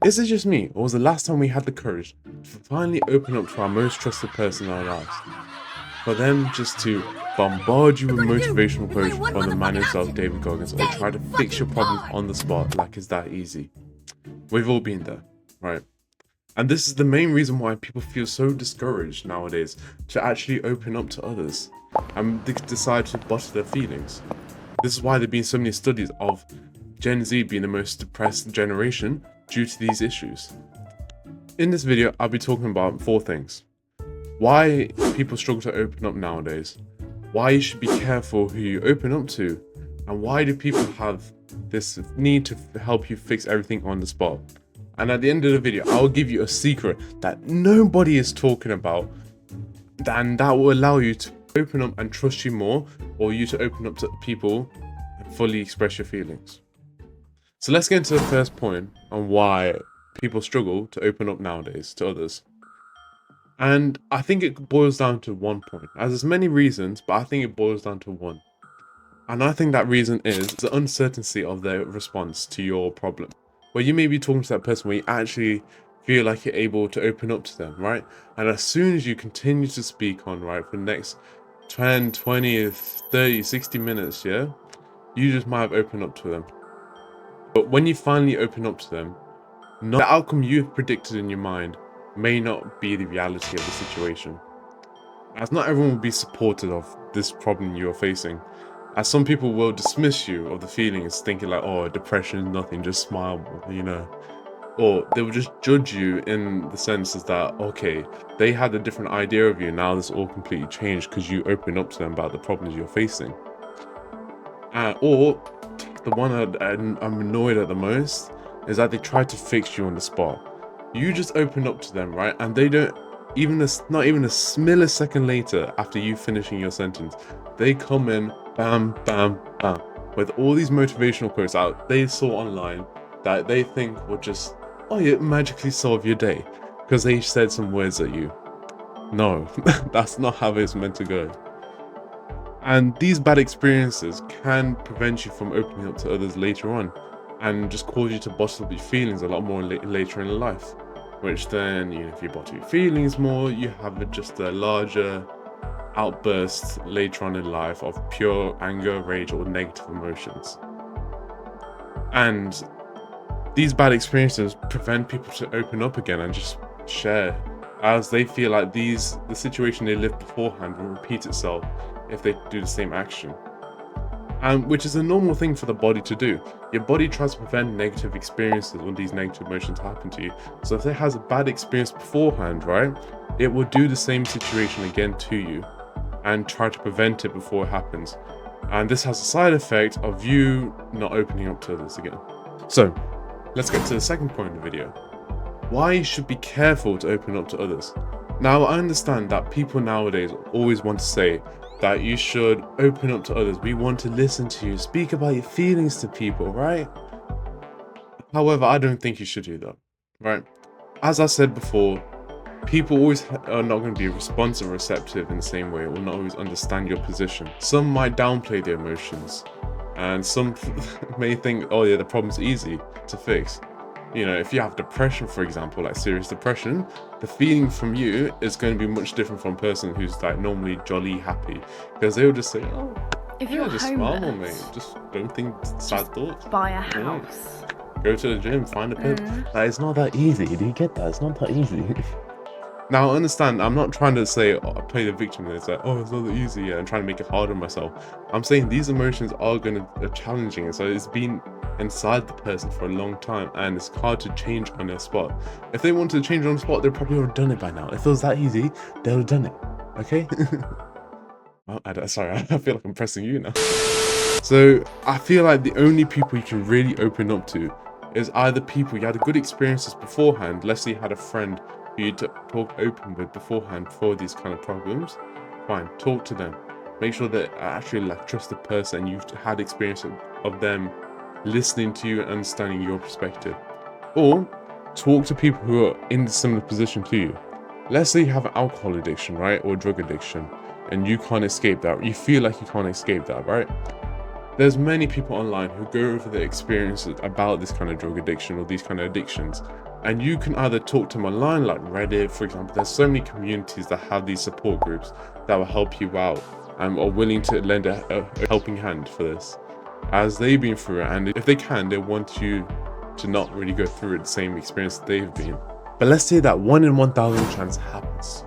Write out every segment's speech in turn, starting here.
Is it just me, or was the last time we had the courage to finally open up to our most trusted person in our lives? For them just to bombard you with motivational quotes from the man himself, David Goggins, or try to fix your problems on the spot like it's that easy. We've all been there, right? And this is the main reason why people feel so discouraged nowadays to actually open up to others and they decide to bottle their feelings. This is why there have been so many studies of Gen Z being the most depressed generation due to these issues. In this video, I'll be talking about 4 things. Why people struggle to open up nowadays, why you should be careful who you open up to, and why do people have this need to help you fix everything on the spot. And at the end of the video, I'll give you a secret that nobody is talking about, and that will allow you to open up and trust you more, or you to open up to people and fully express your feelings. So let's get into the first point on why people struggle to open up nowadays to others. And I think it boils down to one point. As there's many reasons, but I think it boils down to one. And I think that reason is the uncertainty of their response to your problem. Where you may be talking to that person where you actually feel like you're able to open up to them, right? And as soon as you continue to speak on, right, for the next 10, 20, 30, 60 minutes, yeah, you just might have opened up to them. But when you finally open up to them, the outcome you've predicted in your mind may not be the reality of the situation. As not everyone will be supportive of this problem you're facing. As some people will dismiss you of the feelings, thinking like, oh, depression is nothing, just smile, you know. Or they will just judge you in the sense that, okay, they had a different idea of you, now this all completely changed because you open up to them about the problems you're facing. Or the one that I'm annoyed at the most is that they try to fix you on the spot. You just open up to them, right? And they don't even not even a millisecond later after you finishing your sentence, they come in, bam, bam, bam, with all these motivational quotes out they saw online that they think will just, oh yeah, magically solve your day because they said some words at you. No, that's not how it's meant to go. And these bad experiences can prevent you from opening up to others later on and just cause you to bottle up your feelings a lot more later in life. Which then, you know, if you bottle your feelings more, you have just a larger outburst later on in life of pure anger, rage, or negative emotions. And these bad experiences prevent people to open up again and just share, as they feel like the situation they lived beforehand will repeat itself if they do the same action. And which is a normal thing for the body to do. Your body tries to prevent negative experiences when these negative emotions happen to you. So if it has a bad experience beforehand, right, it will do the same situation again to you and try to prevent it before it happens. And this has a side effect of you not opening up to others again. So let's get to the second point of the video. Why you should be careful to open up to others. Now, I understand that people nowadays always want to say that you should open up to others. We want to listen to you, speak about your feelings to people, right? However, I don't think you should do that, right? As I said before, people always are not going to be responsive or receptive in the same way, or not always understand your position. Some might downplay their emotions, and some may think, oh yeah, the problem's easy to fix. You know, if you have depression, for example, like serious depression, the feeling from you is going to be much different from a person who's like normally jolly happy, because they'll just say, oh, if you're just homeless, smile, mate, just don't think sad thoughts. Buy a house. Go to the gym, find a pimp. Like, it's not that easy. Do you get that? It's not that easy. Now, I understand, I'm not trying to say, play the victim. It's like, oh, it's not that easy, and trying to make it hard on myself. I'm saying these emotions are challenging, and so it's been inside the person for a long time, and it's hard to change on their spot. If they wanted to change on the spot, they probably would have done it by now. If it was that easy, they would have done it. Okay? Sorry, I feel like I'm pressing you now. So I feel like the only people you can really open up to is either people you had good experiences beforehand. Let's say you had a friend who you talk open with beforehand for these kind of problems. Fine, talk to them. Make sure that actually like trusted person, you've had experience of them listening to you and understanding your perspective. Or talk to people who are in a similar position to you. Let's say you have an alcohol addiction, right, or drug addiction, and you can't escape that. You feel like you can't escape that, right? There's many people online who go over their experiences about this kind of drug addiction or these kind of addictions, And you can either talk to them online, like Reddit, for example. There's so many communities that have these support groups that will help you out and are willing to lend a helping hand for this, as they've been through it. And if they can, they want you to not really go through the same experience that they've been. But let's say that 1 in 1,000 chance happens.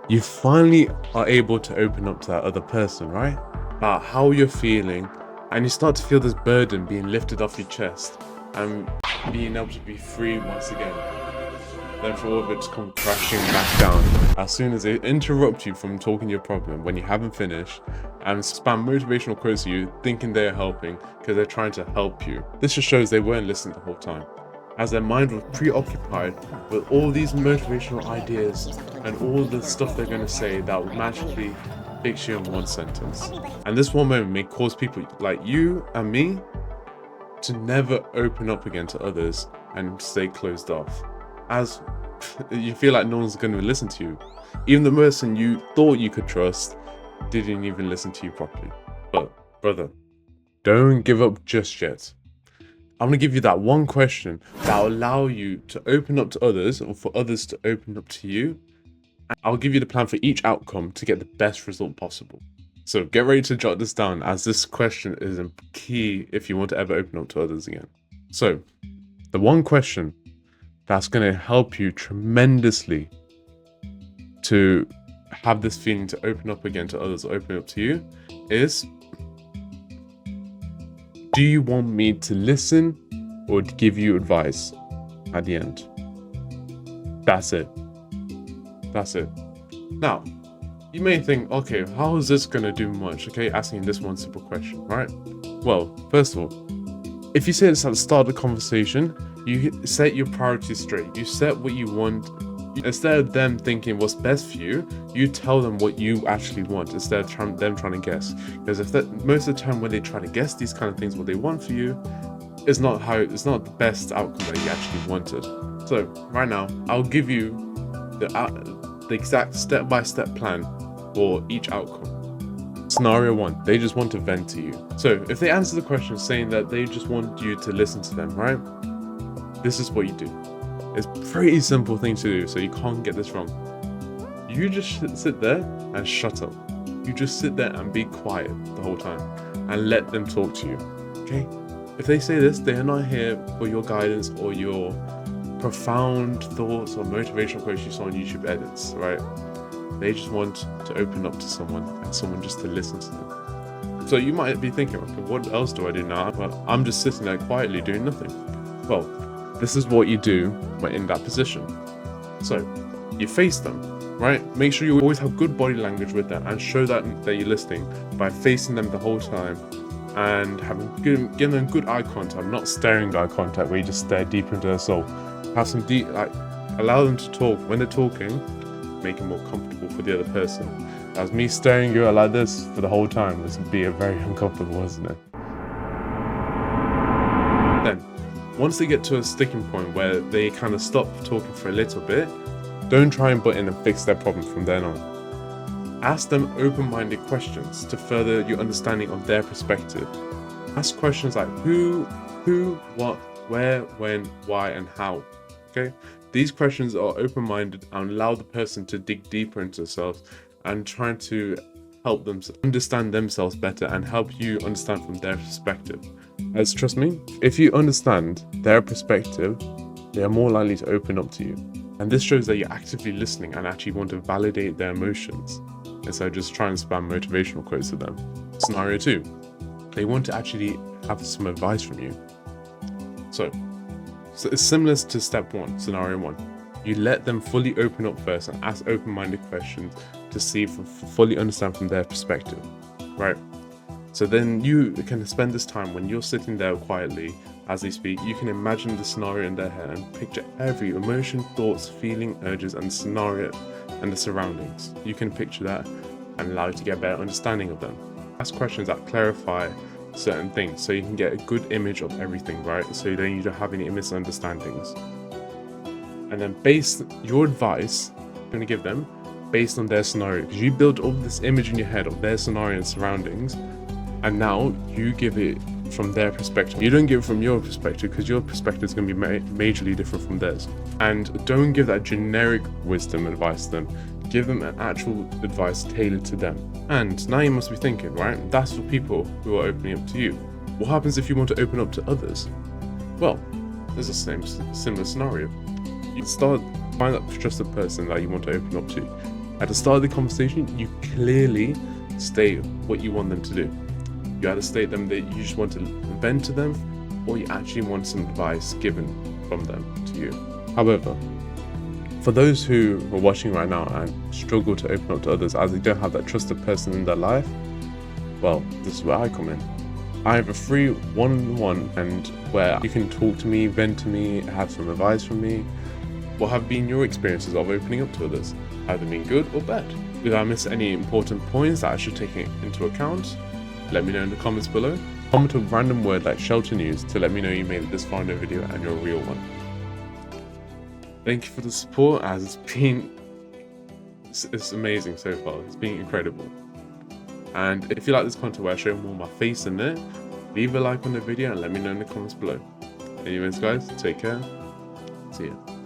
You finally are able to open up to that other person, right? About how you're feeling, and you start to feel this burden being lifted off your chest and being able to be free once again. Then for all of it to come crashing back down as soon as they interrupt you from talking your problem when you haven't finished and spam motivational quotes to you thinking they're helping because they're trying to help you. This just shows they weren't listening the whole time, as their mind was preoccupied with all these motivational ideas and all the stuff they're going to say that would magically fix you in one sentence. And this one moment may cause people like you and me to never open up again to others and stay closed off, as you feel like no one's going to listen to you. Even the person you thought you could trust didn't even listen to you properly. But brother, don't give up just yet. I'm going to give you that one question that will allow you to open up to others, or for others to open up to you. I'll give you the plan for each outcome to get the best result possible. So get ready to jot this down, as this question is key if you want to ever open up to others again. So the one question that's going to help you tremendously to have this feeling to open up again to others, open up to you, is: do you want me to listen or to give you advice at the end? That's it. That's it. Now, you may think, okay, how is this going to do much? Okay, asking this one simple question, right? Well, first of all, if you say this at the start of the conversation, you set your priorities straight. You set what you want. Instead of them thinking what's best for you, you tell them what you actually want instead of them trying to guess. Because most of the time when they try to guess these kind of things, what they want for you, it's not the best outcome that you actually wanted. So right now, I'll give you the exact step-by-step plan for each outcome. Scenario 1, they just want to vent to you. So if they answer the question saying that they just want you to listen to them, right? This is what you do. It's a pretty simple thing to do, so you can't get this wrong. You just sit there and shut up. You just sit there and be quiet the whole time and let them talk to you, okay? If they say this, they are not here for your guidance or your profound thoughts or motivational quotes you saw on YouTube edits, right? They just want to open up to someone and someone just to listen to them. So you might be thinking, okay, what else do I do now? Well, I'm just sitting there quietly doing nothing. Well, this is what you do when in that position. So you face them, right? Make sure you always have good body language with them and show that you're listening by facing them the whole time and giving them good eye contact, not staring eye contact where you just stare deep into their soul. Have some deep, allow them to talk. When they're talking, make it more comfortable for the other person. As me staring you like this for the whole time, this would be very uncomfortable, isn't it? Then, once they get to a sticking point where they kind of stop talking for a little bit, don't try and butt in and fix their problem from then on. Ask them open-minded questions to further your understanding of their perspective. Ask questions like who, what, where, when, why, and how. Okay? These questions are open-minded and allow the person to dig deeper into themselves and trying to help them understand themselves better and help you understand from their perspective. As trust me, if you understand their perspective, they are more likely to open up to you. And this shows that you're actively listening and actually want to validate their emotions instead of just trying to spam motivational quotes to them. Scenario 2, they want to actually have some advice from you. So it's similar to step 1, scenario 1. You let them fully open up first and ask open-minded questions to see if fully understand from their perspective, right? So then you can spend this time when you're sitting there quietly as they speak. You can imagine the scenario in their head and picture every emotion, thoughts, feeling, urges, and scenario and the surroundings. You can picture that and allow you to get a better understanding of them. Ask questions that clarify certain things so you can get a good image of everything, right? So then you don't have any misunderstandings. And then base your advice you're going to give them based on their scenario, because you build up this image in your head of their scenario and surroundings, and now you give it from their perspective. You don't give it from your perspective because your perspective is going to be majorly different from theirs. And don't give that generic wisdom advice to them. Give them an actual advice tailored to them. And now you must be thinking, right? That's for people who are opening up to you. What happens if you want to open up to others? Well, there's the similar scenario. You find that trusted person that you want to open up to. At the start of the conversation, you clearly state what you want them to do. You either state them that you just want to vent to them, or you actually want some advice given from them to you. However, for those who are watching right now and struggle to open up to others as they don't have that trusted person in their life, well, this is where I come in. I have a free one-on-one and where you can talk to me, vent to me, have some advice from me. What have been your experiences of opening up to others, either been good or bad? Did I miss any important points that I should take into account? Let me know in the comments below. Comment a random word like shelter news to let me know you made it this far in the video and you're a real one. Thank you for the support, as it's amazing so far. It's been incredible. And if you like this content where I show more of my face in it, leave a like on the video and let me know in the comments below. Anyways guys, take care. See ya.